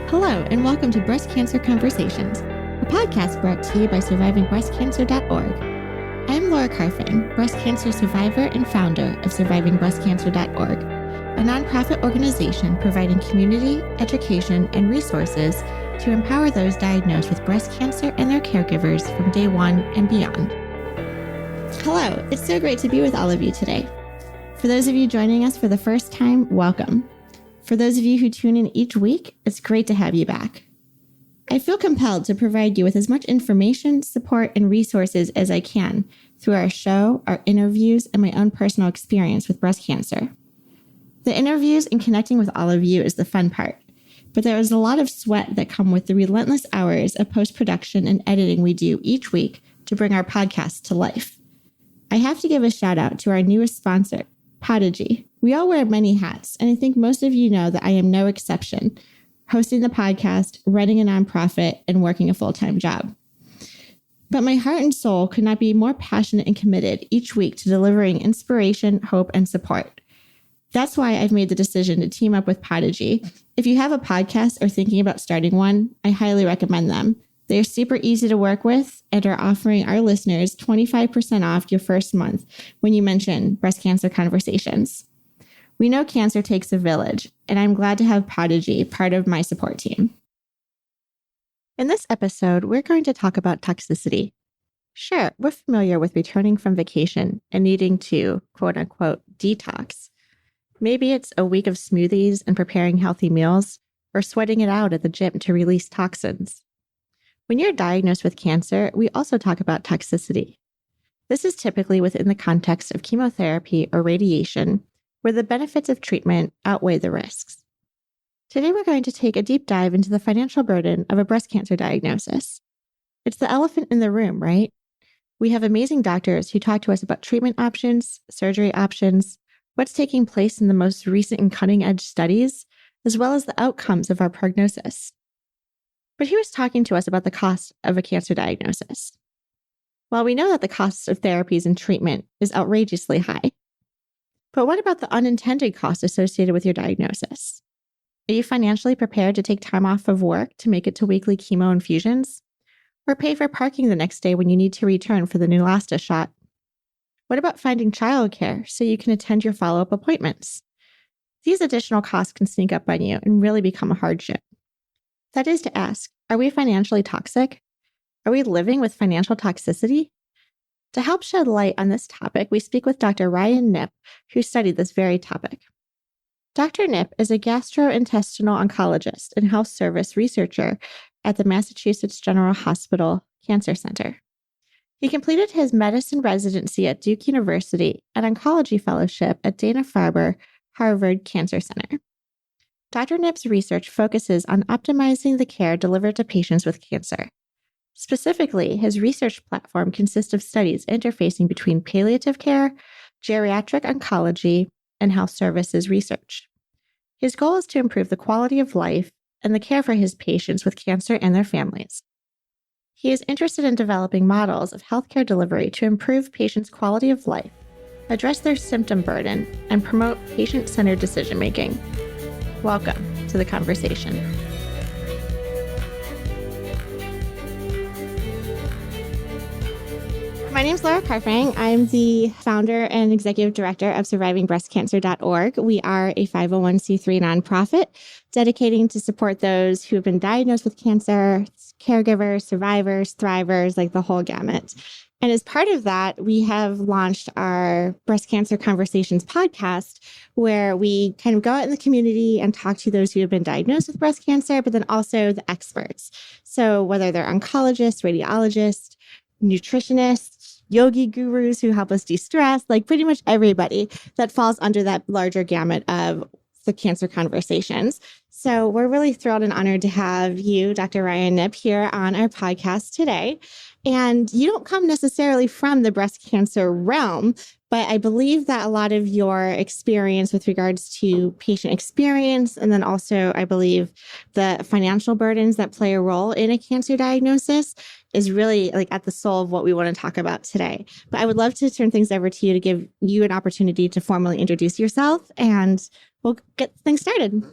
Hello, and welcome to Breast Cancer Conversations, a podcast brought to you by survivingbreastcancer.org. I'm Laura Carfang, breast cancer survivor and founder of survivingbreastcancer.org, a nonprofit organization providing community, education, and resources to empower those diagnosed with breast cancer and their caregivers from day one and beyond. Hello, it's so great to be with all of you today. For those of you joining us for the first time, welcome. For those of you who tune in each week, it's great to have you back. I feel compelled to provide you with as much information, support, and resources as I can through our show, our interviews, and my own personal experience with breast cancer. The interviews and connecting with all of you is the fun part, but there is a lot of sweat that come with the relentless hours of post-production and editing we do each week to bring our podcast to life. I have to give a shout out to our newest sponsor, Podigy. We all wear many hats, and I think most of you know that I am no exception, hosting the podcast, running a nonprofit, and working a full-time job. But my heart and soul could not be more passionate and committed each week to delivering inspiration, hope, and support. That's why I've made the decision to team up with Podigy. If you have a podcast or thinking about starting one, I highly recommend them. They are super easy to work with and are offering our listeners 25% off your first month when you mention Breast Cancer Conversations. We know cancer takes a village, and I'm glad to have Podigy part of my support team. In this episode, we're going to talk about toxicity. Sure, we're familiar with returning from vacation and needing to, quote-unquote, detox. Maybe it's a week of smoothies and preparing healthy meals, or sweating it out at the gym to release toxins. When you're diagnosed with cancer, we also talk about toxicity. This is typically within the context of chemotherapy or radiation, where the benefits of treatment outweigh the risks. Today, we're going to take a deep dive into the financial burden of a breast cancer diagnosis. It's the elephant in the room, right? We have amazing doctors who talk to us about treatment options, surgery options, what's taking place in the most recent and cutting-edge studies, as well as the outcomes of our prognosis. But he was talking to us about the cost of a cancer diagnosis. While we know that the cost of therapies and treatment is outrageously high, but what about the unintended costs associated with your diagnosis? Are you financially prepared to take time off of work to make it to weekly chemo infusions? Or pay for parking the next day when you need to return for the Neulasta shot? What about finding childcare so you can attend your follow-up appointments? These additional costs can sneak up on you and really become a hardship. That is to ask, are we financially toxic? Are we living with financial toxicity? To help shed light on this topic, we speak with Dr. Ryan Nipp, who studied this very topic. Dr. Nipp is a gastrointestinal oncologist and health service researcher at the Massachusetts General Hospital Cancer Center. He completed his medicine residency at Duke University and oncology fellowship at Dana-Farber Harvard Cancer Center. Dr. Nipp's research focuses on optimizing the care delivered to patients with cancer. Specifically, his research platform consists of studies interfacing between palliative care, geriatric oncology, and health services research. His goal is to improve the quality of life and the care for his patients with cancer and their families. He is interested in developing models of healthcare delivery to improve patients' quality of life, address their symptom burden, and promote patient-centered decision-making. Welcome to the conversation. My name is Laura Carfang. I'm the founder and executive director of survivingbreastcancer.org. We are a 501c3 nonprofit dedicating to support those who have been diagnosed with cancer, caregivers, survivors, thrivers, like the whole gamut. And as part of that, we have launched our Breast Cancer Conversations podcast, where we kind of go out in the community and talk to those who have been diagnosed with breast cancer, but then also the experts. So whether they're oncologists, radiologists, nutritionists, yogi gurus who help us de-stress, like pretty much everybody that falls under that larger gamut of the cancer conversations. So we're really thrilled and honored to have you, Dr. Ryan Nipp, here on our podcast today. And you don't come necessarily from the breast cancer realm, but I believe that a lot of your experience with regards to patient experience, and then also, I believe, the financial burdens that play a role in a cancer diagnosis is really like at the soul of what we want to talk about today. But I would love to turn things over to you to give you an opportunity to formally introduce yourself, and we'll get things started.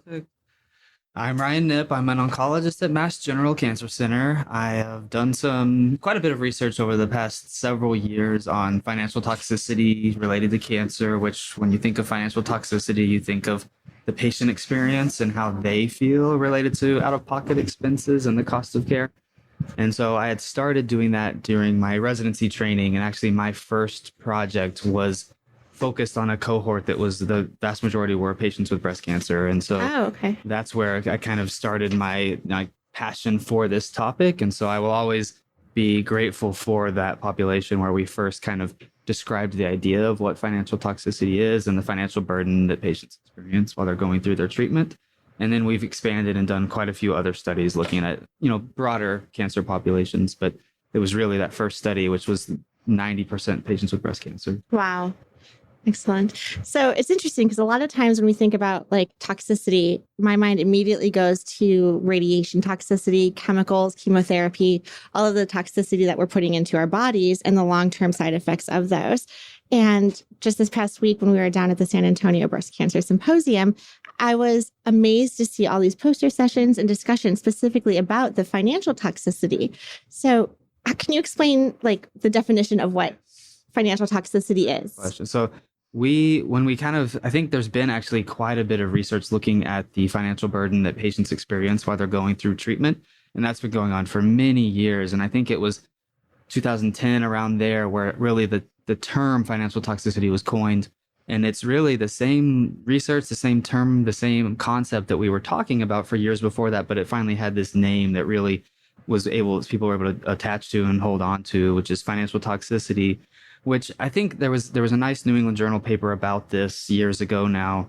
I'm Ryan Nipp. I'm an oncologist at Mass General Cancer Center. I have done quite a bit of research over the past several years on financial toxicity related to cancer, which when you think of financial toxicity, you think of the patient experience and how they feel related to out-of-pocket expenses and the cost of care. And so I had started doing that during my residency training. And actually, my first project was focused on a cohort that was the vast majority were patients with breast cancer. And so Okay. that's where I kind of started my passion for this topic. And so I will always be grateful for that population where we first kind of described the idea of what financial toxicity is and the financial burden that patients experience while they're going through their treatment. And then we've expanded and done quite a few other studies looking at, broader cancer populations. But it was really that first study, which was 90% patients with breast cancer. Wow. Excellent. So it's interesting because a lot of times when we think about like toxicity, my mind immediately goes to radiation toxicity, chemicals, chemotherapy, all of the toxicity that we're putting into our bodies and the long-term side effects of those. And just this past week when we were down at the San Antonio Breast Cancer Symposium, I was amazed to see all these poster sessions and discussions specifically about the financial toxicity. So can you explain like the definition of what financial toxicity is? So I think there's been actually quite a bit of research looking at the financial burden that patients experience while they're going through treatment. And that's been going on for many years. And I think it was 2010 around there where really the term financial toxicity was coined. And it's really the same research, the same term, the same concept that we were talking about for years before that. But it finally had this name that really people were able to attach to and hold on to, which is financial toxicity. Which I think there was a nice New England Journal paper about this years ago now,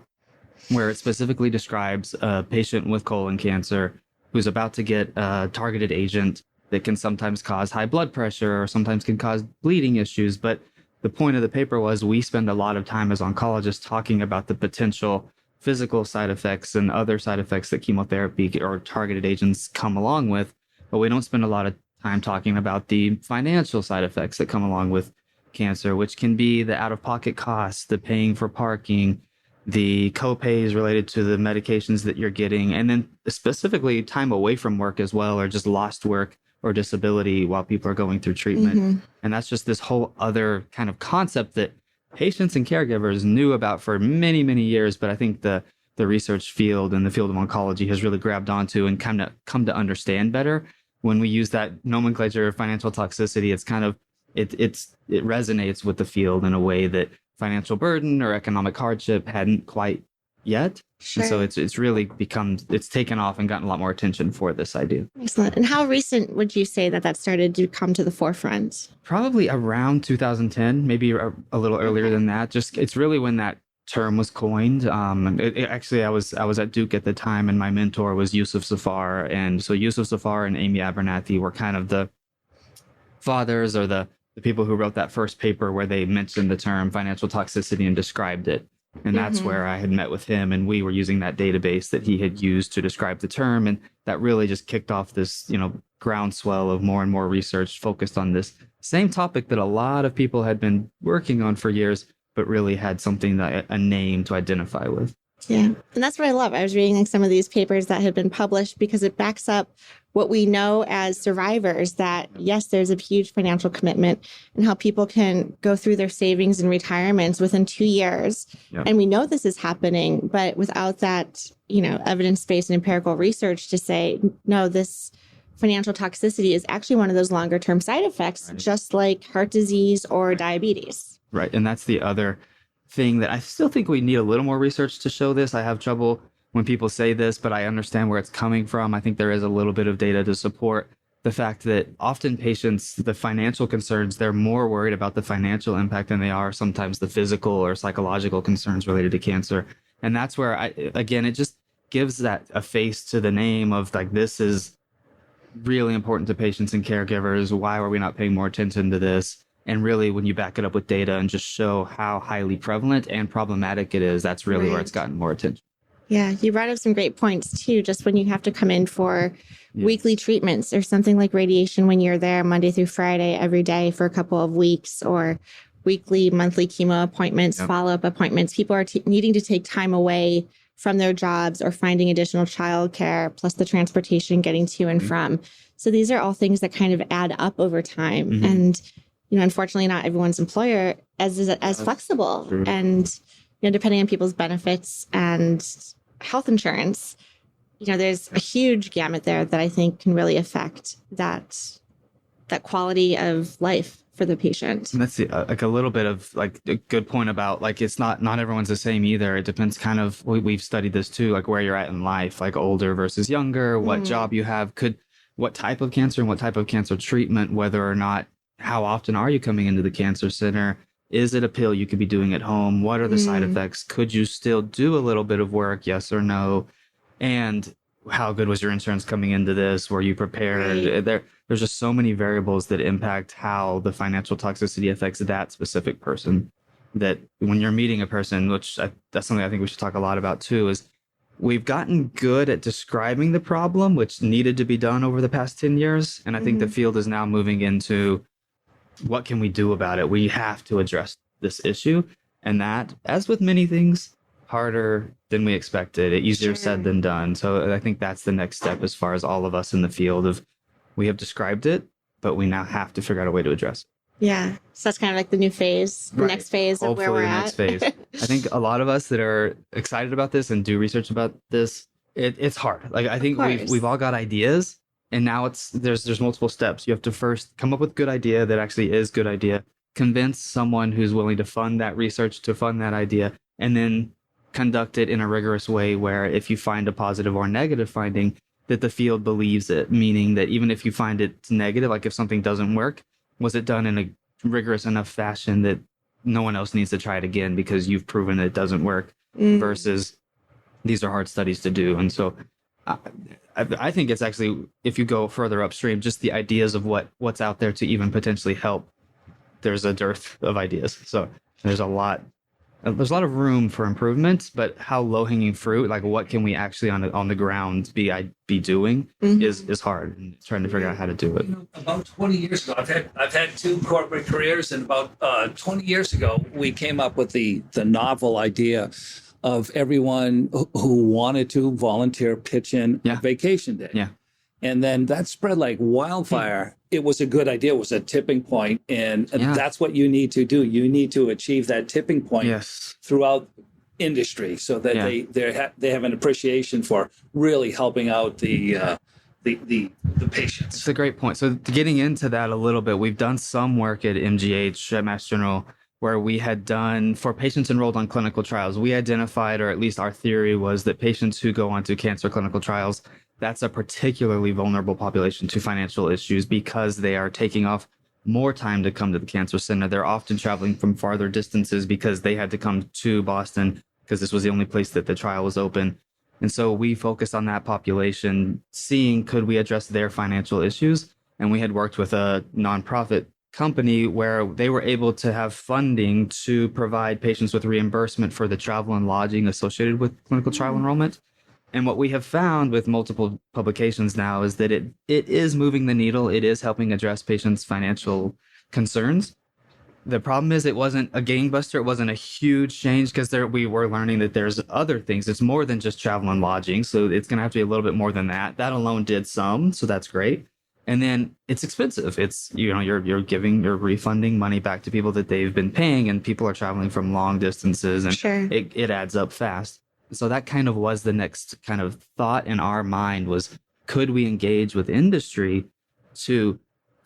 where it specifically describes a patient with colon cancer who's about to get a targeted agent that can sometimes cause high blood pressure or sometimes can cause bleeding issues. But the point of the paper was we spend a lot of time as oncologists talking about the potential physical side effects and other side effects that chemotherapy or targeted agents come along with, but we don't spend a lot of time talking about the financial side effects that come along with cancer, which can be the out-of-pocket costs, the paying for parking, the co-pays related to the medications that you're getting, and then specifically time away from work as well, or just lost work or disability while people are going through treatment. Mm-hmm. And that's just this whole other kind of concept that patients and caregivers knew about for many, many years. But I think the research field and the field of oncology has really grabbed onto and kind of come to understand better. When we use that nomenclature of financial toxicity, it's kind of it resonates with the field in a way that financial burden or economic hardship hadn't quite yet. Sure. And so it's really it's taken off and gotten a lot more attention for this idea. Excellent. And how recent would you say that started to come to the forefront? Probably around 2010, maybe a little earlier than that. Just it's really when that term was coined. Actually, I was at Duke at the time, and my mentor was Yusuf Safar. And so Yusuf Safar and Amy Abernathy were kind of the fathers or the people who wrote that first paper where they mentioned the term financial toxicity and described it. And that's where I had met with him, and we were using that database that he had used to describe the term. And that really just kicked off this, groundswell of more and more research focused on this same topic that a lot of people had been working on for years, but really had something a name to identify with. Yeah. And that's what I love. I was reading some of these papers that had been published because it backs up what we know as survivors that, yes, there's a huge financial commitment and how people can go through their savings and retirements within 2 years. Yep. And we know this is happening, but without that, evidence-based and empirical research to say, no, this financial toxicity is actually one of those longer term side effects, right, just like heart disease or diabetes. Right. And that's the other thing that I still think we need a little more research to show this. I have trouble when people say this, but I understand where it's coming from. I think there is a little bit of data to support the fact that often patients, the financial concerns, they're more worried about the financial impact than they are sometimes the physical or psychological concerns related to cancer. And that's where, it just gives that a face to the name of like, this is really important to patients and caregivers. Why are we not paying more attention to this? And really, when you back it up with data and just show how highly prevalent and problematic it is, that's really where it's gotten more attention. Yeah, you brought up some great points too. Just when you have to come in for weekly treatments or something like radiation, when you're there Monday through Friday every day for a couple of weeks, or weekly, monthly chemo appointments, follow-up appointments, people are needing to take time away from their jobs or finding additional childcare, plus the transportation getting to and from. So these are all things that kind of add up over time. And, unfortunately, not everyone's employer as flexible. True. And, depending on people's benefits and health insurance, there's a huge gamut there that I think can really affect that quality of life for the patient. And that's like a little bit of like a good point about like it's not everyone's the same either. It depends kind of, we've studied this too, like where you're at in life, like older versus younger, what job you have, what type of cancer and what type of cancer treatment, whether or not, how often are you coming into the cancer center? Is it a pill you could be doing at home? What are the side effects? Could you still do a little bit of work? Yes or no? And how good was your insurance coming into this? Were you prepared? Right. There's just so many variables that impact how the financial toxicity affects that specific person, that when you're meeting a person, that's something I think we should talk a lot about too, is we've gotten good at describing the problem, which needed to be done over the past 10 years. And I think the field is now moving into what can we do about it? We have to address this issue. And that, as with many things, harder than we expected, easier said than done. So I think that's the next step as far as all of us in the field of, we have described it, but we now have to figure out a way to address it. Yeah. So that's kind of like the new phase, the next phase of where we're at. Next phase. I think a lot of us that are excited about this and do research about this, it's hard. Like I think we've all got ideas, and now there's multiple steps. You have to first come up with a good idea that actually is good idea, convince someone who's willing to fund that research to fund that idea, and then conduct it in a rigorous way where if you find a positive or negative finding, that the field believes it, meaning that even if you find it's negative, like if something doesn't work, was it done in a rigorous enough fashion that no one else needs to try it again because you've proven it doesn't work, versus these are hard studies to do. And so I think it's actually, if you go further upstream, just the ideas of what's out there to even potentially help, there's a dearth of ideas. So there's a lot of room for improvement, but how low-hanging fruit, like what can we actually on the ground be doing is hard, and trying to figure out how to do it. About 20 years ago, I've had two corporate careers, and about 20 years ago, we came up with the novel idea of everyone who wanted to volunteer pitch in a vacation day. Yeah. And then that spread like wildfire. It was a good idea. It was a tipping point. And that's what you need to do. You need to achieve that tipping point throughout industry so that they have an appreciation for really helping out the patients. It's a great point. So getting into that a little bit, we've done some work at MGH, at Mass General, where we had done, for patients enrolled on clinical trials, we identified, or at least our theory was that patients who go onto cancer clinical trials, that's a particularly vulnerable population to financial issues because they are taking off more time to come to the cancer center. They're often traveling from farther distances because they had to come to Boston because this was the only place that the trial was open. And so we focused on that population, seeing could we address their financial issues. And we had worked with a nonprofit company where they were able to have funding to provide patients with reimbursement for the travel and lodging associated with clinical trial enrollment. And what we have found with multiple publications now is that it is moving the needle. It is helping address patients' financial concerns. The problem is it wasn't a gangbuster. It wasn't a huge change because we were learning that there's other things. It's more than just travel and lodging. So it's going to have to be a little bit more than that. That alone did some. So that's great. And then it's expensive. It's, you're refunding money back to people that they've been paying, and people are traveling from long distances, and it adds up fast. So that kind of was the next kind of thought in our mind was, could we engage with industry to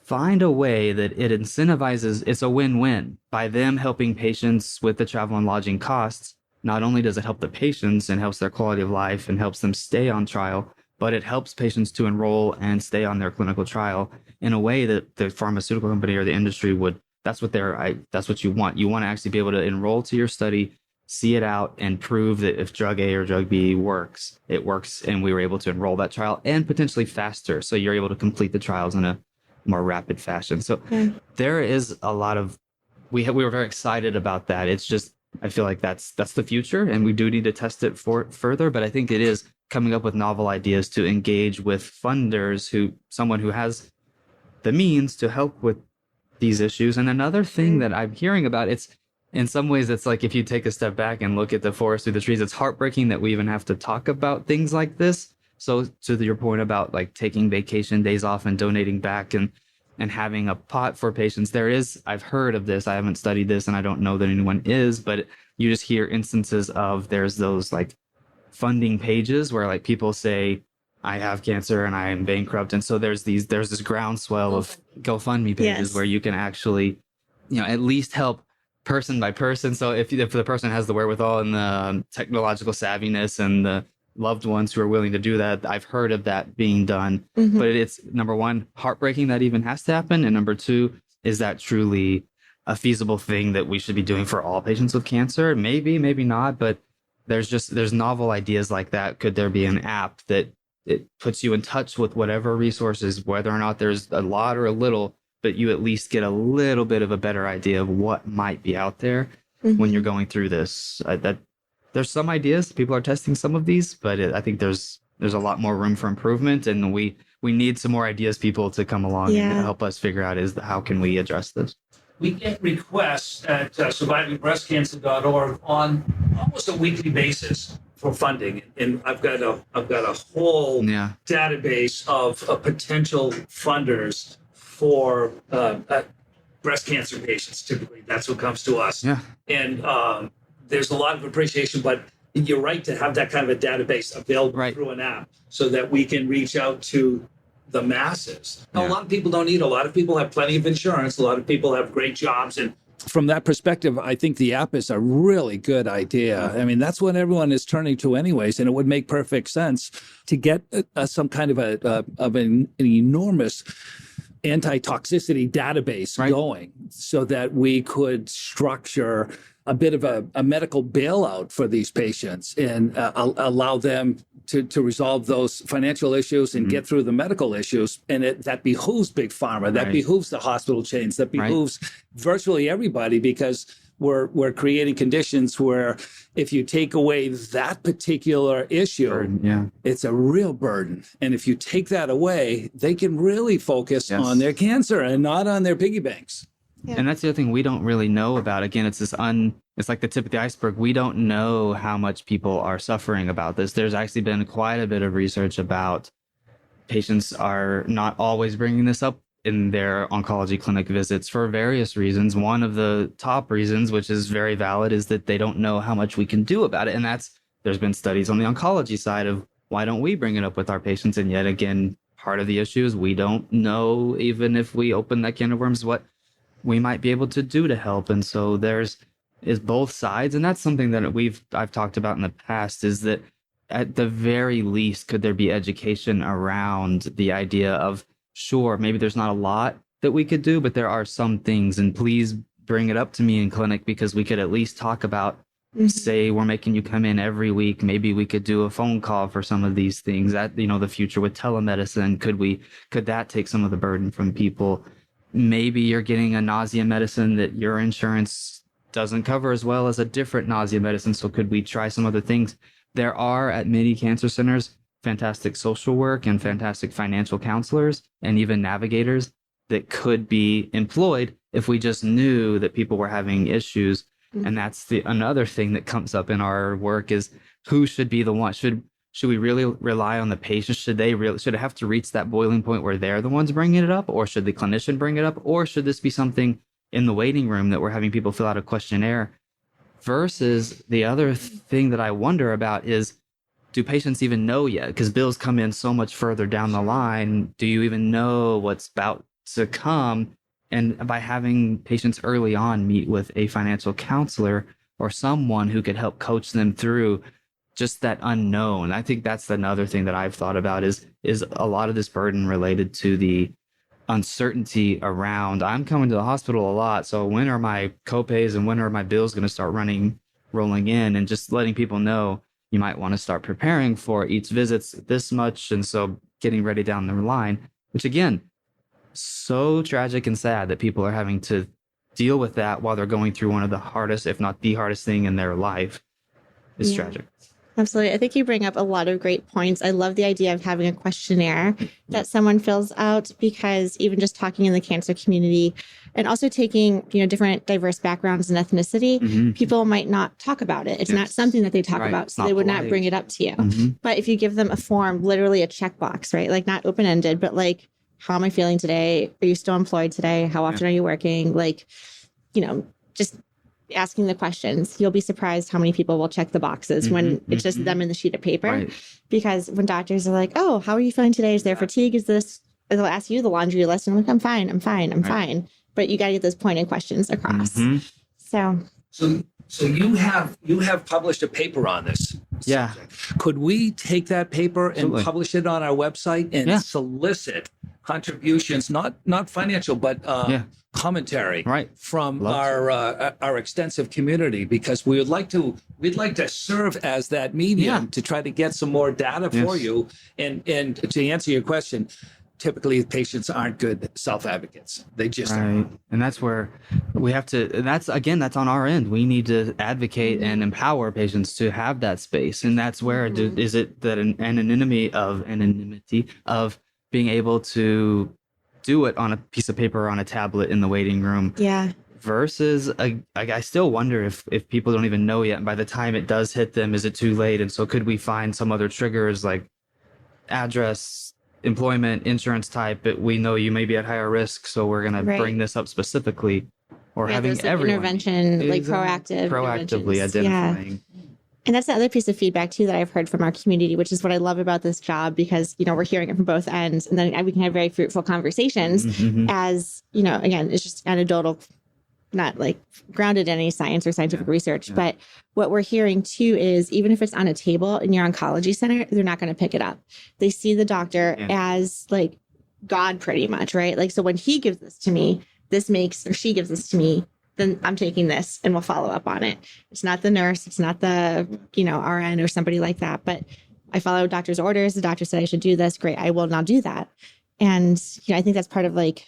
find a way that it incentivizes, it's a win-win by them helping patients with the travel and lodging costs. Not only does it help the patients and helps their quality of life and helps them stay on trial, but it helps patients to enroll and stay on their clinical trial in a way that the pharmaceutical company or the industry would, that's what you want. You want to actually be able to enroll to your study, see it out, and prove that if drug A or drug B works, it works. And we were able to enroll that trial and potentially faster. So you're able to complete the trials in a more rapid fashion. So there is a lot of, we were very excited about that. It's just, I feel like that's the future, and we do need to test it further. But I think it is coming up with novel ideas to engage with funders, someone who has the means to help with these issues. And another thing that I'm hearing about, in some ways, it's like if you take a step back and look at the forest through the trees, it's heartbreaking that we even have to talk about things like this. So to your point about like taking vacation days off and donating back and having a pot for patients, I've heard of this. I haven't studied this and I don't know that anyone is, but you just hear instances of there's those like funding pages where like people say, I have cancer and I am bankrupt. And so there's this groundswell of GoFundMe pages where you can actually, at least help person by person. So if the person has the wherewithal and the technological savviness and the loved ones who are willing to do that, I've heard of that being done. But it's, number one, heartbreaking that even has to happen. And number two, is that truly a feasible thing that we should be doing for all patients with cancer? Maybe, maybe not. But there's novel ideas like that. Could there be an app that it puts you in touch with whatever resources, whether or not there's a lot or a little, but you at least get a little bit of a better idea of what might be out there when you're going through this? There's some ideas. People are testing some of these, but I think there's a lot more room for improvement, and we need some more ideas, people, to come along and help us figure out how can we address this. We get requests at survivingbreastcancer.org on almost a weekly basis for funding, and I've got a whole database of potential funders for breast cancer patients. Typically, that's who comes to us. And there's a lot of appreciation, but you're right to have that kind of a database available through an app so that we can reach out to the masses. Now, a lot of people don't need. A lot of people have plenty of insurance. A lot of people have great jobs. And from that perspective, I think the app is a really good idea. I mean, that's what everyone is turning to anyways, and it would make perfect sense to get some kind of an enormous anti-toxicity database going so that we could structure a bit of a medical bailout for these patients and allow them to resolve those financial issues and get through the medical issues. And that behooves Big Pharma, that behooves the hospital chains, that behooves virtually everybody, because we're creating conditions where if you take away that particular issue, it's a real burden. And if you take that away, they can really focus on their cancer and not on their piggy banks. And that's the other thing we don't really know about. Again, it's like the tip of the iceberg. We don't know how much people are suffering about this. There's actually been quite a bit of research about patients are not always bringing this up in their oncology clinic visits for various reasons. One of the top reasons, which is very valid, is that they don't know how much we can do about it. And there's been studies on the oncology side of why don't we bring it up with our patients? And yet again, part of the issue is we don't know, even if we open that can of worms, what we might be able to do to help. And so is both sides. And that's something that I've talked about in the past, is that at the very least, could there be education around the idea of, sure, maybe there's not a lot that we could do, but there are some things, and please bring it up to me in clinic, because we could at least talk about, say we're making you come in every week. Maybe we could do a phone call for some of these things. That, the future with telemedicine, could that take some of the burden from people? Maybe you're getting a nausea medicine that your insurance doesn't cover as well as a different nausea medicine. So could we try some other things? There are, at many cancer centers, fantastic social work and fantastic financial counselors and even navigators that could be employed if we just knew that people were having issues. And that's another thing that comes up in our work is who should be the one. Should we really rely on the patient? Should it have to reach that boiling point where they're the ones bringing it up? Or should the clinician bring it up? Or should this be something in the waiting room that we're having people fill out a questionnaire? Versus the other thing that I wonder about is, do patients even know yet? Because bills come in so much further down the line. Do you even know what's about to come? And by having patients early on meet with a financial counselor or someone who could help coach them through just that unknown. I think that's another thing that I've thought about is a lot of this burden related to the uncertainty around, I'm coming to the hospital a lot, so when are my copays and when are my bills going to start rolling in? And just letting people know you might want to start preparing for each visit's this much, and so getting ready down the line, which again, so tragic and sad that people are having to deal with that while they're going through one of the hardest, if not the hardest thing in their life. Is tragic. Absolutely. I think you bring up a lot of great points. I love the idea of having a questionnaire that someone fills out, because even just talking in the cancer community and also taking, different diverse backgrounds and ethnicity, people might not talk about it. It's not something that they talk about, so they would not bring it up to you. But if you give them a form, literally a checkbox, right? Like not open-ended, but like, how am I feeling today? Are you still employed today? How often are you working? Like, just asking the questions. You'll be surprised how many people will check the boxes when it's just them in the sheet of paper. Right. Because when doctors are like, oh, how are you feeling today? Is there fatigue? Is this, they'll ask you the laundry list. And I'm like, I'm fine. But you got to get those pointed questions across. So you have published a paper on this. Yeah. Could we take that paper and publish it on our website and solicit contributions, not financial, but commentary from our extensive community? Because we'd like to serve as that medium to try to get some more data for you. And to answer your question, typically patients aren't good self-advocates. They just aren't. And that's where we have to, that's on our end. We need to advocate and empower patients to have that space. And that's where is it that anonymity of being able to do it on a piece of paper or on a tablet in the waiting room. Yeah. Versus, I still wonder if people don't even know yet. And by the time it does hit them, is it too late? And so could we find some other triggers like address, employment, insurance type, but we know you may be at higher risk, so we're going to bring this up specifically, or having like everyone intervention, like proactively identifying. And that's the other piece of feedback too that I've heard from our community, which is what I love about this job, because we're hearing it from both ends, and then we can have very fruitful conversations. As again, it's just anecdotal, not like grounded in any science or scientific research. But what we're hearing too is, even if it's on a table in your oncology center, they're not going to pick it up. They see the doctor as like God pretty much, right? Like, so when he gives this to me, or she gives this to me, then I'm taking this and we'll follow up on it. It's not the nurse, it's not the, RN or somebody like that, but I follow doctor's orders. The doctor said I should do this. Great. I will now do that. And, I think that's part of like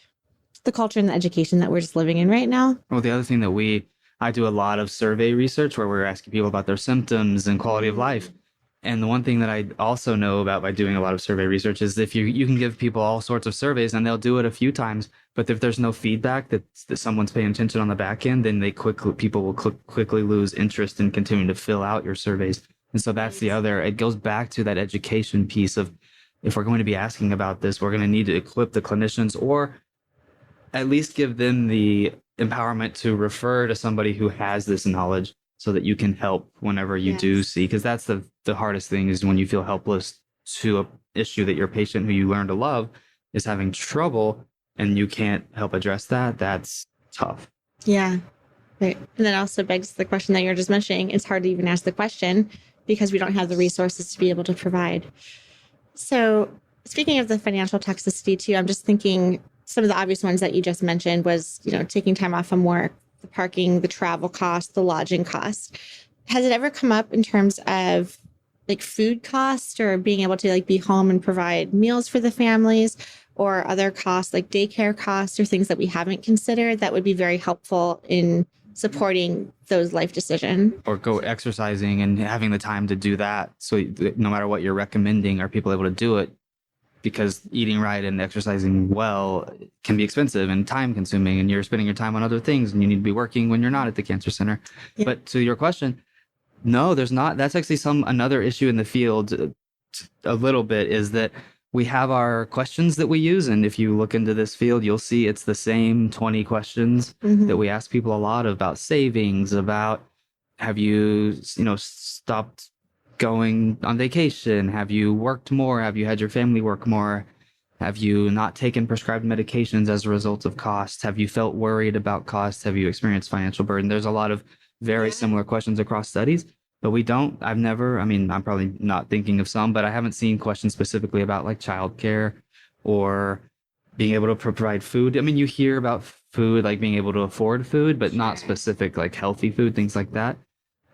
the culture and the education that we're just living in right now. Well, the other thing that I do a lot of survey research where we're asking people about their symptoms and quality of life. And the one thing that I also know about by doing a lot of survey research is if you can give people all sorts of surveys and they'll do it a few times, but if there's no feedback that someone's paying attention on the back end, then people will quickly lose interest in continuing to fill out your surveys. And so that's it goes back to that education piece of, if we're going to be asking about this, we're going to need to equip the clinicians, or at least give them the empowerment to refer to somebody who has this knowledge, so that you can help whenever you do see, because that's the hardest thing, is when you feel helpless to an issue that your patient who you learn to love is having trouble and you can't help address that. That's tough. Yeah. Right. And that also begs the question that you're just mentioning. It's hard to even ask the question because we don't have the resources to be able to provide. So speaking of the financial toxicity too, I'm just thinking some of the obvious ones that you just mentioned was, taking time off from work, the parking, the travel cost, the lodging cost. Has it ever come up in terms of like food cost, or being able to like be home and provide meals for the families, or other costs like daycare costs, or things that we haven't considered that would be very helpful in supporting those life decisions? Or go exercising and having the time to do that. So no matter what you're recommending, are people able to do it? Because eating right and exercising well can be expensive and time consuming, and you're spending your time on other things, and you need to be working when you're not at the cancer center. Yeah. But to your question, no, there's not. That's actually another issue in the field a little bit, is that we have our questions that we use. And if you look into this field, you'll see it's the same 20 questions that we ask people a lot about savings, about have you, stopped going on vacation? Have you worked more? Have you had your family work more? Have you not taken prescribed medications as a result of cost? Have you felt worried about costs? Have you experienced financial burden? There's a lot of very similar questions across studies, but I'm probably not thinking of some, but I haven't seen questions specifically about like childcare or being able to provide food. I mean, you hear about food, like being able to afford food, but not specific, like healthy food, things like that.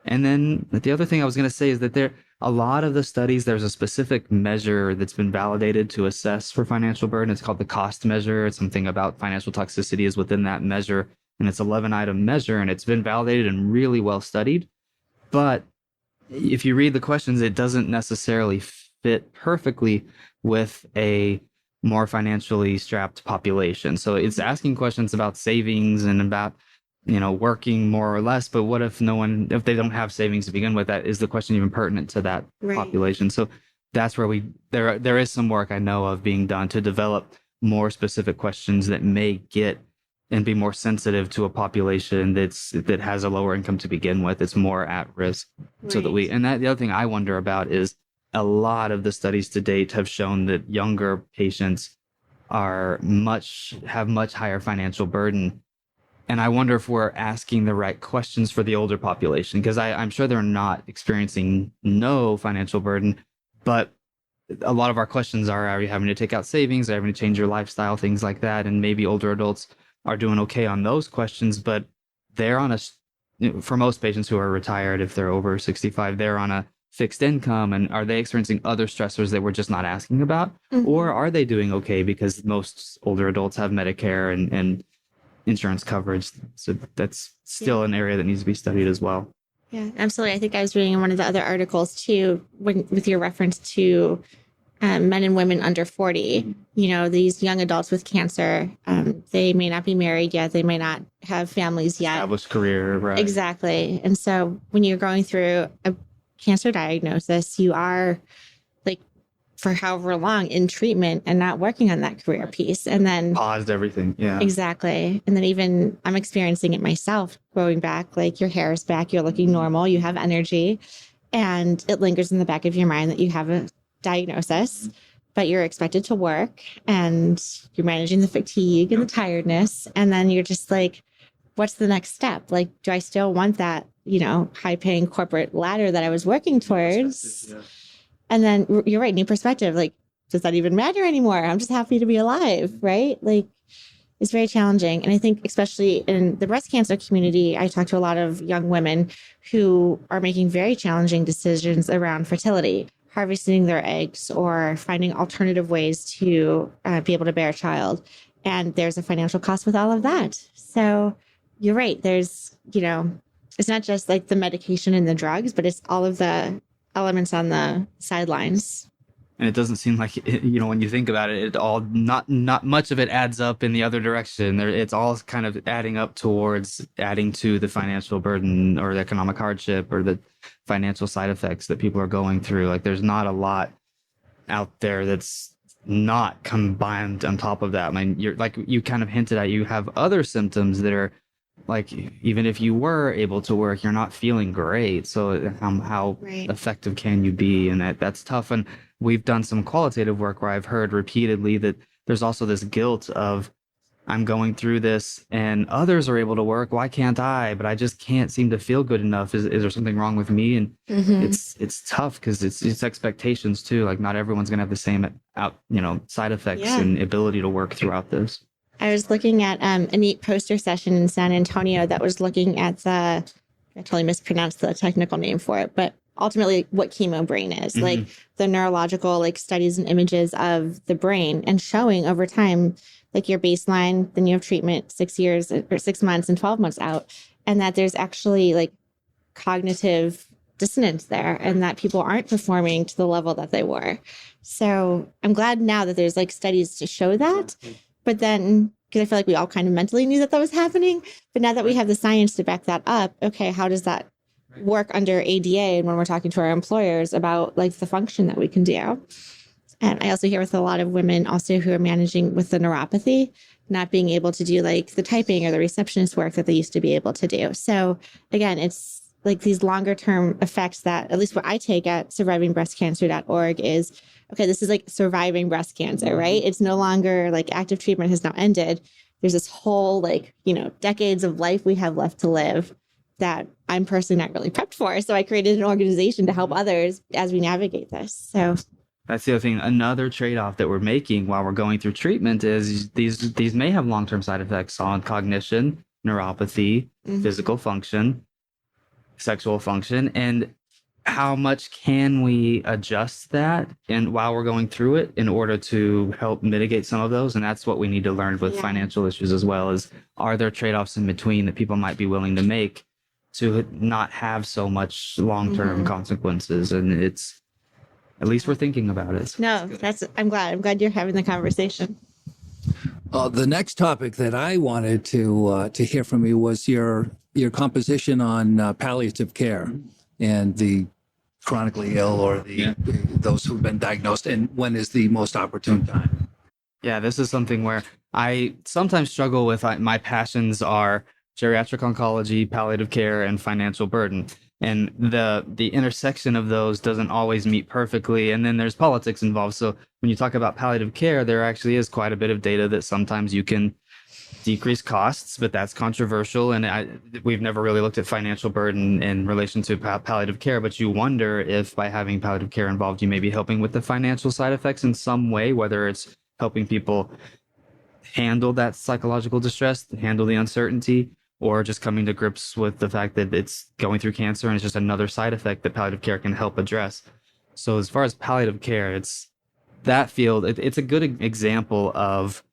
And then the other thing I was going to say is that a lot of the studies, there's a specific measure that's been validated to assess for financial burden. It's called the cost measure. It's something about financial toxicity is within that measure. And it's 11-item measure, and it's been validated and really well studied. But if you read the questions, it doesn't necessarily fit perfectly with a more financially strapped population. So it's asking questions about savings and about, working more or less. But what if if they don't have savings to begin with? That is the question even pertinent to that population. So that's where there is some work I know of being done to develop more specific questions that may get and be more sensitive to a population that has a lower income to begin with. It's more at risk. So that the other thing I wonder about is a lot of the studies to date have shown that younger patients have much higher financial burden. And I wonder if we're asking the right questions for the older population, because I'm sure they're not experiencing no financial burden, but a lot of our questions are you having to take out savings? Are you having to change your lifestyle? Things like that. And maybe older adults are doing okay on those questions, but they're for most patients who are retired, if they're over 65, they're on a fixed income. And are they experiencing other stressors that we're just not asking about? Mm-hmm. Or are they doing okay because most older adults have Medicare and insurance coverage? So that's still an area that needs to be studied as well. Yeah, absolutely. I think I was reading in one of the other articles too, with your reference to men and women under 40, these young adults with cancer, they may not be married yet. They may not have families yet. Established career, right? Exactly. And so when you're going through a cancer diagnosis, you are for however long in treatment and not working on that career piece. And then paused everything. Yeah, exactly. And then even I'm experiencing it myself, growing back, your hair is back, you're looking normal, you have energy, and it lingers in the back of your mind that you have a diagnosis, but you're expected to work and you're managing the fatigue and the tiredness. And then you're just what's the next step? Do I still want that, high paying corporate ladder that I was working towards? Yeah. And then you're right, new perspective. Does that even matter anymore? I'm just happy to be alive, right? It's very challenging. And I think especially in the breast cancer community, I talk to a lot of young women who are making very challenging decisions around fertility, harvesting their eggs or finding alternative ways to be able to bear a child. And there's a financial cost with all of that. So you're right. There's, it's not just the medication and the drugs, but it's all of the elements on the sidelines. And it doesn't seem like, when you think about it, it all not much of it adds up in the other direction. It's all kind of adding up towards adding to the financial burden or the economic hardship or the financial side effects that people are going through. There's not a lot out there that's not combined on top of that. I mean, you kind of hinted at, you have other symptoms that are even if you were able to work, you're not feeling great. So how effective can you be? And that's tough. And we've done some qualitative work where I've heard repeatedly that there's also this guilt of, I'm going through this and others are able to work. Why can't I? But I just can't seem to feel good enough. Is there something wrong with me? And it's tough because it's expectations too. Not everyone's going to have the same side effects and ability to work throughout this. I was looking at a neat poster session in San Antonio that was looking at I totally mispronounced the technical name for it, but ultimately what chemo brain is, the neurological studies and images of the brain, and showing over time, your baseline, then you have treatment 6 years or 6 months and 12 months out, and that there's actually cognitive dissonance there and that people aren't performing to the level that they were. So I'm glad now that there's studies to show that. But then, because I feel we all kind of mentally knew that was happening, but now that we have the science to back that up, okay, how does that work under ADA and when we're talking to our employers about the function that we can do? And I also hear with a lot of women also who are managing with the neuropathy, not being able to do the typing or the receptionist work that they used to be able to do. So again, it's these longer term effects that, at least what I take at survivingbreastcancer.org is, okay, this is surviving breast cancer, right? It's no longer active treatment has now ended. There's this whole decades of life we have left to live that I'm personally not really prepped for. So I created an organization to help others as we navigate this. So that's the other thing. Another trade-off that we're making while we're going through treatment is these may have long-term side effects on cognition, neuropathy, physical function, sexual function, and how much can we adjust that and while we're going through it in order to help mitigate some of those? And that's what we need to learn with financial issues as well, is are there trade-offs in between that people might be willing to make to not have so much long-term consequences. And it's, at least we're thinking about it. No, I'm glad you're having the conversation. The next topic that I wanted to hear from you was your composition on palliative care and the chronically ill or those who've been diagnosed, and when is the most opportune time? Yeah, this is something where I sometimes struggle with. My passions are geriatric oncology, palliative care, and financial burden. And the intersection of those doesn't always meet perfectly. And then there's politics involved. So when you talk about palliative care, there actually is quite a bit of data that sometimes you can decrease costs, but that's controversial. And we've never really looked at financial burden in relation to palliative care, but you wonder if by having palliative care involved, you may be helping with the financial side effects in some way, whether it's helping people handle that psychological distress, handle the uncertainty, or just coming to grips with the fact that it's going through cancer and it's just another side effect that palliative care can help address. So as far as palliative care, it's that field, it's a good example of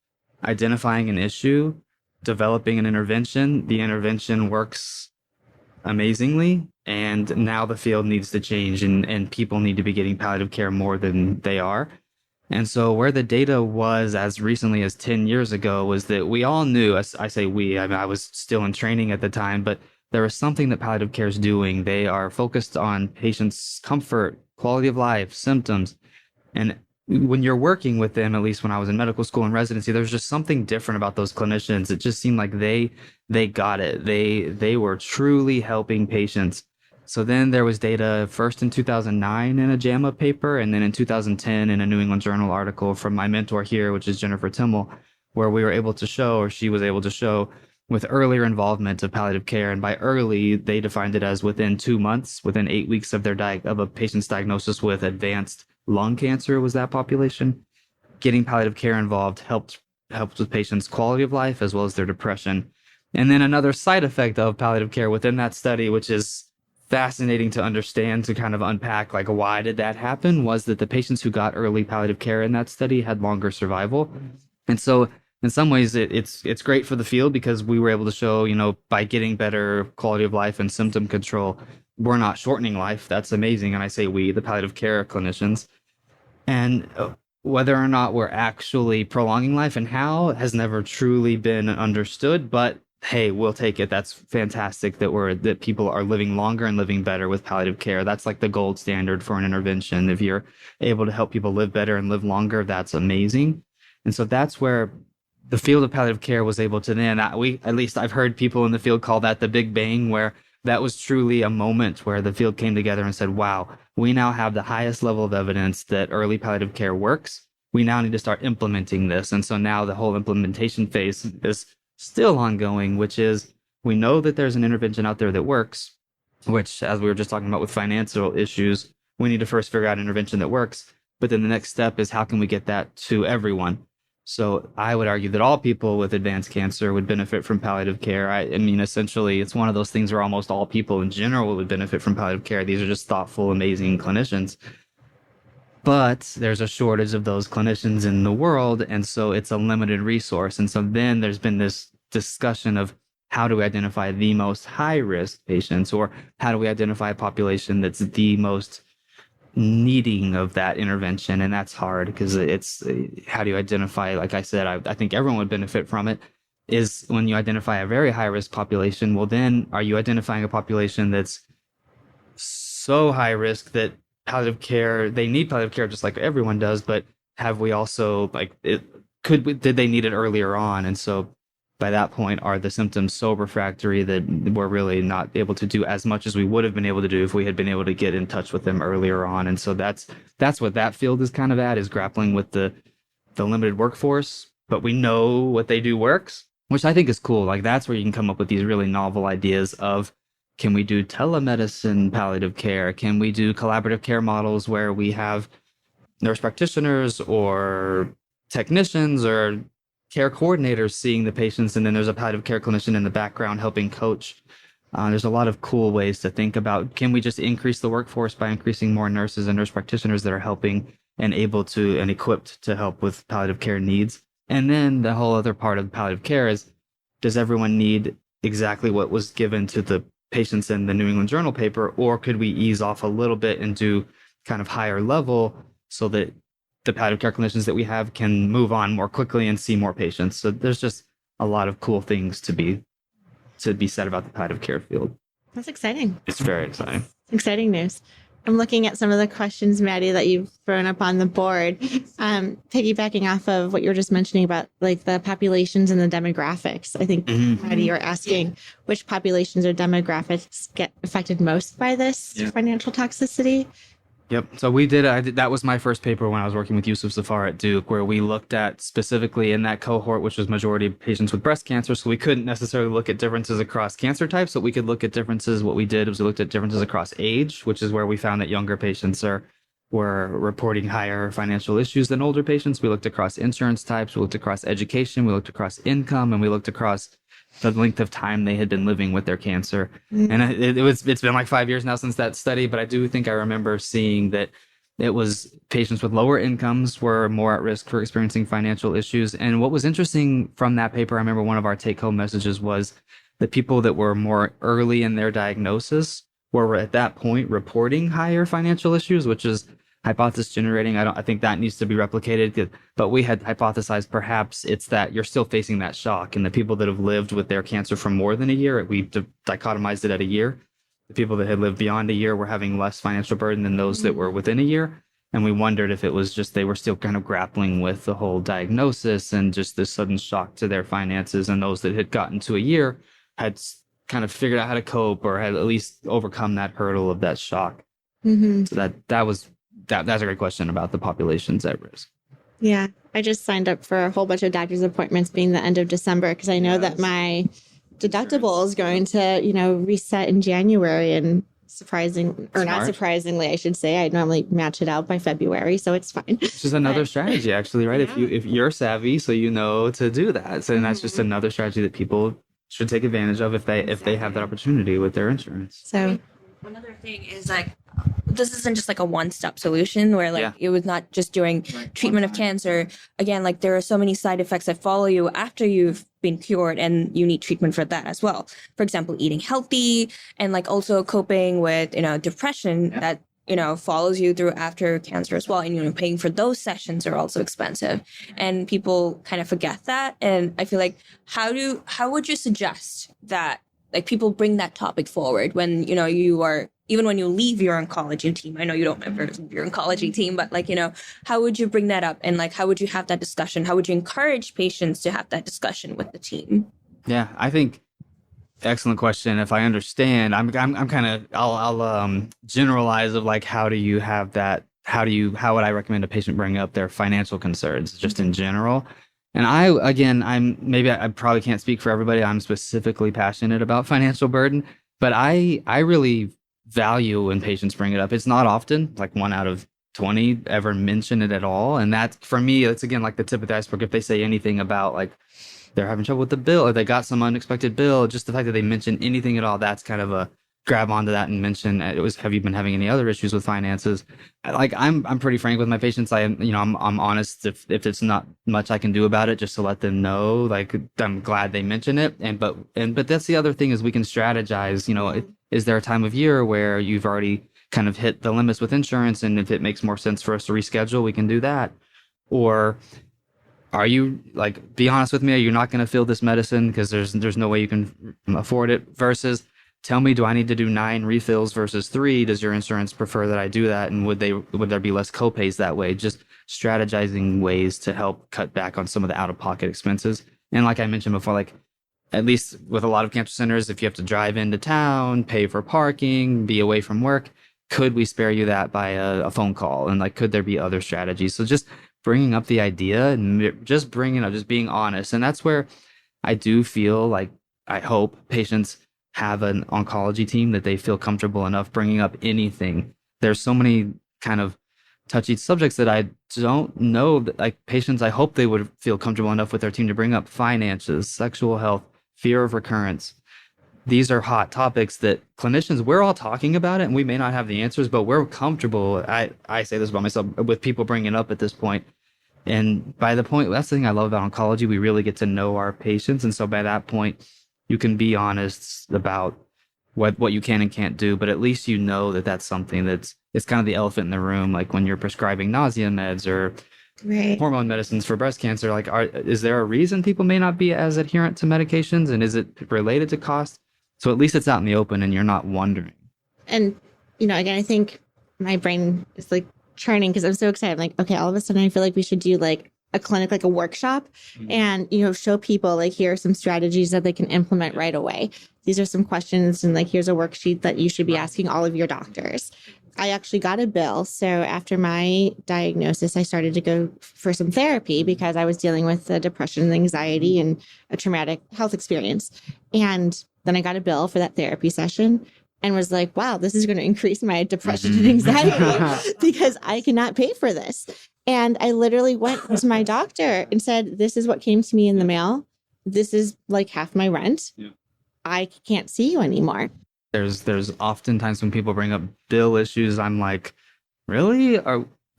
identifying an issue, developing an intervention. The intervention works amazingly, and now the field needs to change, and people need to be getting palliative care more than they are. And so where the data was as recently as 10 years ago was that we all knew, I say we, I mean, I was still in training at the time, but there was something that palliative care is doing. They are focused on patients' comfort, quality of life, symptoms. And when you're working with them, at least when I was in medical school and residency, there's just something different about those clinicians. It just seemed like they got it. They were truly helping patients. So then there was data first in 2009 in a JAMA paper, and then in 2010 in a New England Journal article from my mentor here, which is Jennifer Timmel, where we were able to show, or she was able to show, with earlier involvement of palliative care. And by early, they defined it as within 2 months, within 8 weeks of of a patient's diagnosis with advanced lung cancer was that population. Getting palliative care involved helped with patients' quality of life as well as their depression. And then another side effect of palliative care within that study, which is fascinating to understand, to kind of unpack, like, why did that happen, was that the patients who got early palliative care in that study had longer survival. And so in some ways it's great for the field because we were able to show, by getting better quality of life and symptom control, we're not shortening life. That's amazing. And I say we, the palliative care clinicians. And whether or not we're actually prolonging life and how has never truly been understood, but hey, we'll take it. That's fantastic that people are living longer and living better with palliative care. That's like the gold standard for an intervention. If you're able to help people live better and live longer, that's amazing. And so that's where the field of palliative care was able to then, at least I've heard people in the field call that the Big Bang, where that was truly a moment where the field came together and said, wow, we now have the highest level of evidence that early palliative care works. We now need to start implementing this. And so now the whole implementation phase is still ongoing, which is, we know that there's an intervention out there that works, which, as we were just talking about with financial issues, we need to first figure out an intervention that works. But then the next step is, how can we get that to everyone? So I would argue that all people with advanced cancer would benefit from palliative care. I mean, essentially, it's one of those things where almost all people in general would benefit from palliative care. These are just thoughtful, amazing clinicians. But there's a shortage of those clinicians in the world, and so it's a limited resource. And so then there's been this discussion of, how do we identify the most high-risk patients, or how do we identify a population that's the most needing of that intervention? And that's hard, because it's, how do you identify, like I said, I think everyone would benefit from it, is when you identify a very high-risk population, well, then are you identifying a population that's so high risk that palliative care, they need palliative care just like everyone does, but have we also, did they need it earlier on? And so by that point, are the symptoms so refractory that we're really not able to do as much as we would have been able to do if we had been able to get in touch with them earlier on? And so that's what that field is kind of at, is grappling with the limited workforce, but we know what they do works, which I think is cool. Like, that's where you can come up with these really novel ideas of, can we do telemedicine palliative care? Can we do collaborative care models where we have nurse practitioners or technicians or care coordinators seeing the patients, and then there's a palliative care clinician in the background helping coach? There's a lot of cool ways to think about, can we just increase the workforce by increasing more nurses and nurse practitioners that are helping and able to and equipped to help with palliative care needs? And then the whole other part of palliative care is, does everyone need exactly what was given to the patients in the New England Journal paper, or could we ease off a little bit and do kind of higher level so that the palliative care clinicians that we have can move on more quickly and see more patients? So there's just a lot of cool things to be said about the palliative care field. That's exciting. It's very exciting. Exciting news. I'm looking at some of the questions, Maddie, that you've thrown up on the board. Piggybacking off of what you were just mentioning about like the populations and the demographics. I think, Maddie, you're asking which populations or demographics get affected most by this financial toxicity. Yep. So we did, that was my first paper when I was working with Yusuf Zafar at Duke, where we looked at specifically in that cohort, which was majority of patients with breast cancer. So we couldn't necessarily look at differences across cancer types, but we could look at differences. What we did was we looked at differences across age, which is where we found that younger patients were reporting higher financial issues than older patients. We looked across insurance types, we looked across education, we looked across income, and we looked across the length of time they had been living with their cancer. And it's been like 5 years now since that study, but I do think I remember seeing that it was patients with lower incomes were more at risk for experiencing financial issues. And what was interesting from that paper, I remember one of our take-home messages was that people that were more early in their diagnosis were at that point reporting higher financial issues, which is hypothesis generating. I think that needs to be replicated, but we had hypothesized perhaps it's that you're still facing that shock. And the people that have lived with their cancer for more than a year, we dichotomized it at a year. The people that had lived beyond a year were having less financial burden than those that were within a year. And we wondered if it was just they were still kind of grappling with the whole diagnosis and just this sudden shock to their finances. And those that had gotten to a year had kind of figured out how to cope or had at least overcome that hurdle of that shock. So that's a great question about the populations at risk. Yeah. I just signed up for a whole bunch of doctor's appointments being the end of December because I know that my deductible is going to, reset in January, and not surprisingly, I should say, I normally match it out by February, so it's fine. Which is another strategy, actually, right? Yeah. If you're savvy, so you know to do that. So that's just another strategy that people should take advantage of if they have that opportunity with their insurance. So another thing is this isn't just like a one-step solution where it was not just doing treatment of cancer. Again, there are so many side effects that follow you after you've been cured, and you need treatment for that as well. For example, eating healthy and also coping with, depression that, follows you through after cancer as well. And, paying for those sessions are also expensive, and people kind of forget that. And I feel like, how would you suggest that people bring that topic forward when, you are, even when you leave your oncology team? I know you don't ever leave your oncology team, but how would you bring that up? And how would you have that discussion? How would you encourage patients to have that discussion with the team? Yeah, I think excellent question. If I understand, I'm kind of, I'll generalize of how do you have that? How would I recommend a patient bring up their financial concerns just in general? And I probably can't speak for everybody. I'm specifically passionate about financial burden, but I really value when patients bring it up. It's not often, 1 out of 20 ever mention it at all. And that, for me, it's again the tip of the iceberg. If they say anything about they're having trouble with the bill or they got some unexpected bill, just the fact that they mention anything at all, that's kind of a grab onto that and mention have you been having any other issues with finances? I'm pretty frank with my patients. I'm honest if it's not much I can do about it, just to let them know, I'm glad they mention it. But that's the other thing is we can strategize, is there a time of year where you've already kind of hit the limits with insurance? And if it makes more sense for us to reschedule, we can do that. Or are you be honest with me, are you not going to fill this medicine because there's no way you can afford it, versus tell me, do I need to do 9 refills versus 3? Does your insurance prefer that I do that? And would there be less copays that way? Just strategizing ways to help cut back on some of the out-of-pocket expenses. And like I mentioned before, at least with a lot of cancer centers, if you have to drive into town, pay for parking, be away from work, could we spare you that by a phone call? And could there be other strategies? So just bringing up the idea and just being honest. And that's where I do feel I hope patients have an oncology team that they feel comfortable enough bringing up anything. There's so many kind of touchy subjects that I don't know that patients, I hope they would feel comfortable enough with their team to bring up finances, sexual health, fear of recurrence. These are hot topics that clinicians, we're all talking about it and we may not have the answers, but we're comfortable. I say this about myself with people bringing it up at this point. And by the point, that's the thing I love about oncology. We really get to know our patients. And so by that point, you can be honest about what you can and can't do, but at least you know that that's something it's kind of the elephant in the room. Like when you're prescribing nausea meds or hormone medicines for breast cancer, like is there a reason people may not be as adherent to medications, and is it related to cost? So at least it's out in the open and you're not wondering. And, again, I think my brain is like churning because I'm so excited. I'm like, okay, all of a sudden I feel like we should do like a clinic, like a workshop, and, show people like, here are some strategies that they can implement right away. These are some questions, and like, here's a worksheet that you should be asking all of your doctors. I actually got a bill. So after my diagnosis, I started to go for some therapy because I was dealing with depression and anxiety and a traumatic health experience. And then I got a bill for that therapy session and was like, wow, this is going to increase my depression and anxiety because I cannot pay for this. And I literally went to my doctor and said, this is what came to me in the mail. This is like half my rent. Yeah. I can't see you anymore. There's oftentimes when people bring up bill issues, I'm like, really?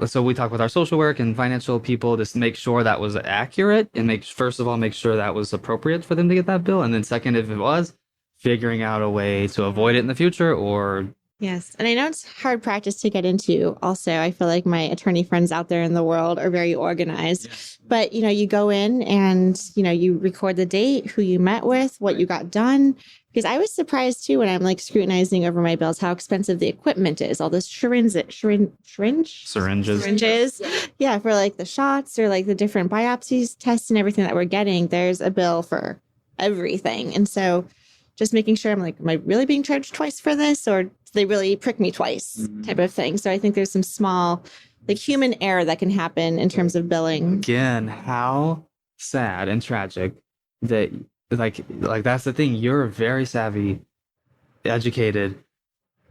So we talk with our social work and financial people to make sure that was accurate and first of all, make sure that was appropriate for them to get that bill. And then second, if it was, figuring out a way to avoid it in the future or... Yes. And I know it's hard practice to get into. Also, I feel like my attorney friends out there in the world are very organized. Yes. But, you go in and, you record the date, who you met with, what you got done. Because I was surprised, too, when I'm like scrutinizing over my bills, how expensive the equipment is. All this syringes. Yeah, for like the shots or like the different biopsies, tests and everything that we're getting. There's a bill for everything. And so just making sure I'm like, am I really being charged twice for this? Or do they really prick me twice type of thing? So I think there's some small like human error that can happen in terms of billing. Again, how sad and tragic that like that's the thing. You're very savvy, educated,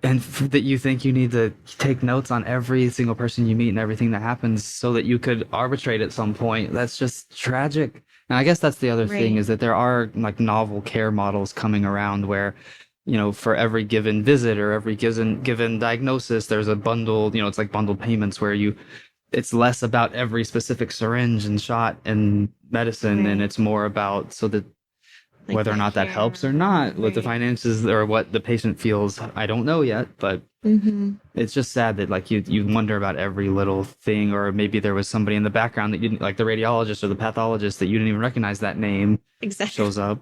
and that you think you need to take notes on every single person you meet and everything that happens so that you could arbitrate at some point. That's just tragic. And I guess that's the other thing is that there are like novel care models coming around where, for every given visit or every given diagnosis, there's a bundle, it's like bundled payments where it's less about every specific syringe and shot and medicine. And it's more about so that like whether or not that helps or not with the finances or what the patient feels, I don't know yet, but it's just sad that like you wonder about every little thing, or maybe there was somebody in the background that you didn't, like the radiologist or the pathologist, that you didn't even recognize that name shows up.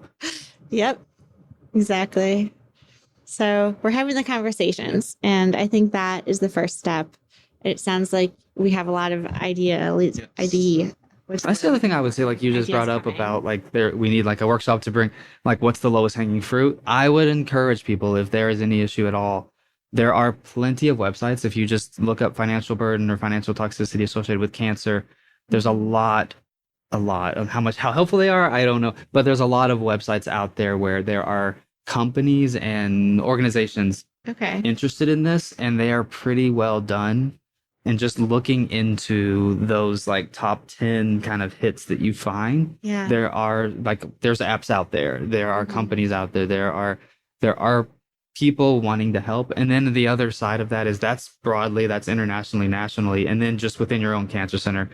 Yep, exactly. So we're having the conversations, and I think that is the first step. It sounds like we have a lot of idea. That's the other thing I would say, like you just brought up about like we need like a workshop to bring like what's the lowest hanging fruit. I would encourage people, if there is any issue at all, there are plenty of websites. If you just look up financial burden or financial toxicity associated with cancer, there's a lot of how helpful they are. I don't know, but there's a lot of websites out there where there are companies and organizations interested in this, and they are pretty well done. And just looking into those like top 10 kind of hits that you find, there are there's apps out there. There are companies out there. There are people wanting to help. And then the other side of that is that's broadly, that's internationally, nationally. And then just within your own cancer center,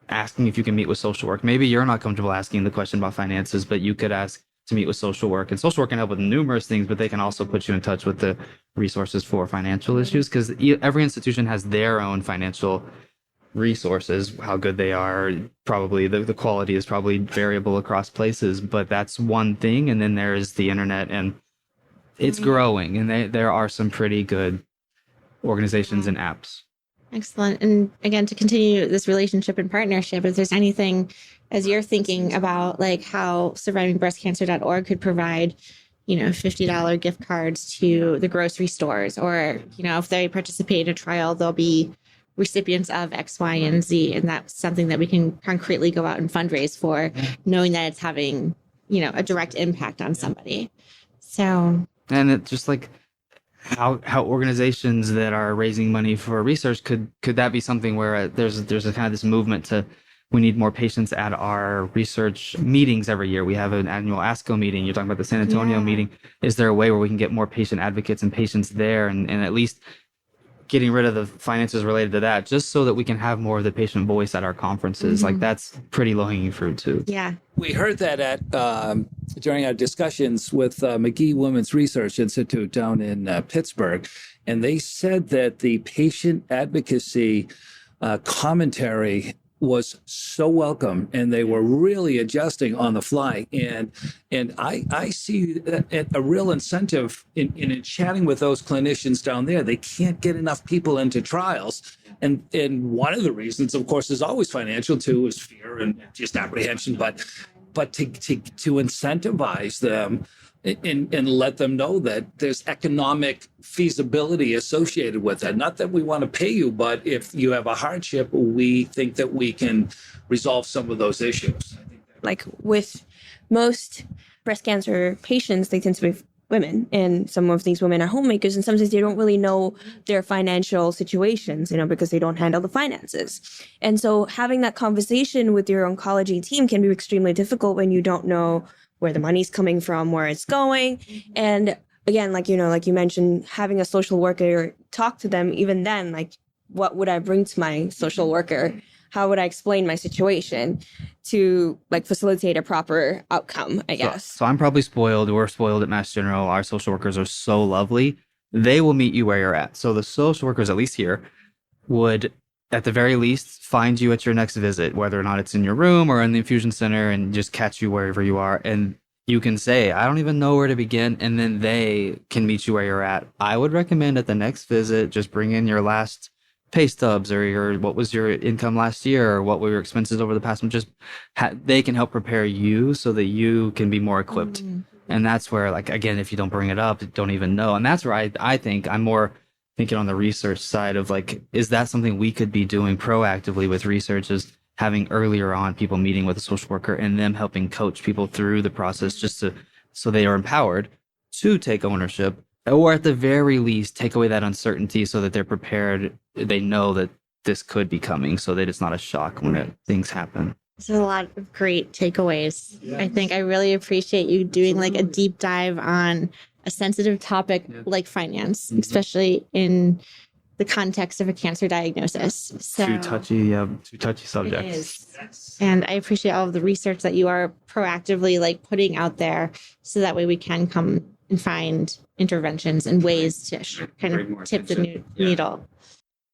asking if you can meet with social work. Maybe you're not comfortable asking the question about finances, but you could ask to meet with social work. And social work can help with numerous things, but they can also put you in touch with the resources for financial issues, because every institution has their own financial resources. How good they are, probably the quality is probably variable across places, but that's one thing. And then there is the internet, and it's growing, and there are some pretty good organizations and apps. Excellent. And again, to continue this relationship and partnership, if there's anything as you're thinking about like how survivingbreastcancer.org could provide, $50 gift cards to the grocery stores, or, if they participate in a trial, they'll be recipients of X, Y, and Z. And that's something that we can concretely go out and fundraise for, knowing that it's having, a direct impact on somebody. So. And it's just like, how organizations that are raising money for research could that be something where there's a kind of this movement to, we need more patients at our research meetings every year. We have an annual ASCO meeting. You're talking about the San Antonio meeting. Is there a way where we can get more patient advocates and patients there, and at least getting rid of the finances related to that, just so that we can have more of the patient voice at our conferences. Like that's pretty low-hanging fruit too. Yeah. We heard that at during our discussions with McGee Women's Research Institute down in Pittsburgh, and they said that the patient advocacy commentary was so welcome, and they were really adjusting on the fly. And I see a real incentive in chatting with those clinicians down there. They can't get enough people into trials. And one of the reasons, of course, is always financial too, is fear and just apprehension. But to incentivize them and let them know that there's economic feasibility associated with that. Not that we want to pay you, but if you have a hardship, we think that we can resolve some of those issues. Like with most breast cancer patients, they tend to be women, and some of these women are homemakers, and sometimes they don't really know their financial situations, because they don't handle the finances. And so having that conversation with your oncology team can be extremely difficult when you don't know where the money's coming from, where it's going. And again, like you mentioned, having a social worker talk to them, even then, like, what would I bring to my social worker? How would I explain my situation to like facilitate a proper outcome, I guess? So I'm probably spoiled. We're spoiled at Mass General. Our social workers are so lovely. They will meet you where you're at. So the social workers, at least here, would at the very least find you at your next visit, whether or not it's in your room or in the infusion center, and just catch you wherever you are. And you can say, I don't even know where to begin. And then they can meet you where you're at. I would recommend at the next visit, just bring in your last pay stubs or what was your income last year, or what were your expenses over the past month. They can help prepare you so that you can be more equipped. And that's where, like, again, if you don't bring it up, don't even know. And that's where I think I'm more thinking on the research side of, like, is that something we could be doing proactively with research, is having earlier on people meeting with a social worker and them helping coach people through the process, so they are empowered to take ownership, or at the very least take away that uncertainty so that they're prepared. They know that this could be coming, so that it's not a shock when things happen. There's a lot of great takeaways. Yeah. I think I really appreciate you doing like a deep dive on a sensitive topic like finance, especially in the context of a cancer diagnosis. So two touchy subjects. It is. And I appreciate all of the research that you are proactively like putting out there, so that way we can come and find interventions and ways to kind of tip the needle.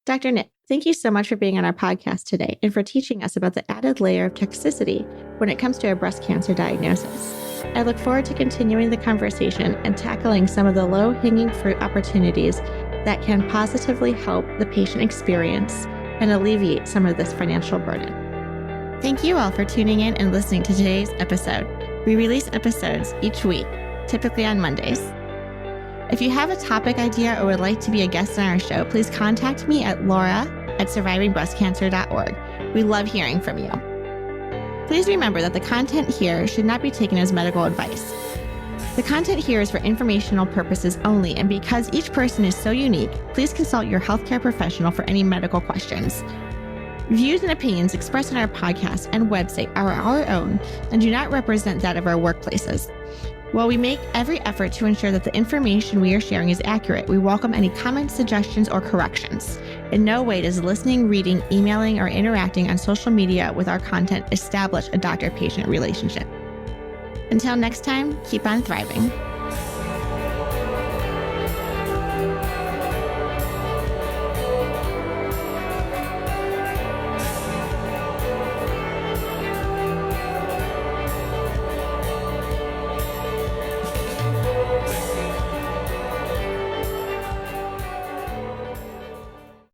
Dr. Nipp, thank you so much for being on our podcast today and for teaching us about the added layer of toxicity when it comes to a breast cancer diagnosis. I look forward to continuing the conversation and tackling some of the low-hanging fruit opportunities that can positively help the patient experience and alleviate some of this financial burden. Thank you all for tuning in and listening to today's episode. We release episodes each week, typically on Mondays. If you have a topic idea or would like to be a guest on our show, please contact me at laura@survivingbreastcancer.org. We love hearing from you. Please remember that the content here should not be taken as medical advice. The content here is for informational purposes only, and because each person is so unique, please consult your healthcare professional for any medical questions. Views and opinions expressed in our podcast and website are our own and do not represent that of our workplaces. While we make every effort to ensure that the information we are sharing is accurate, we welcome any comments, suggestions, or corrections. In no way does listening, reading, emailing, or interacting on social media with our content establish a doctor-patient relationship. Until next time, keep on thriving.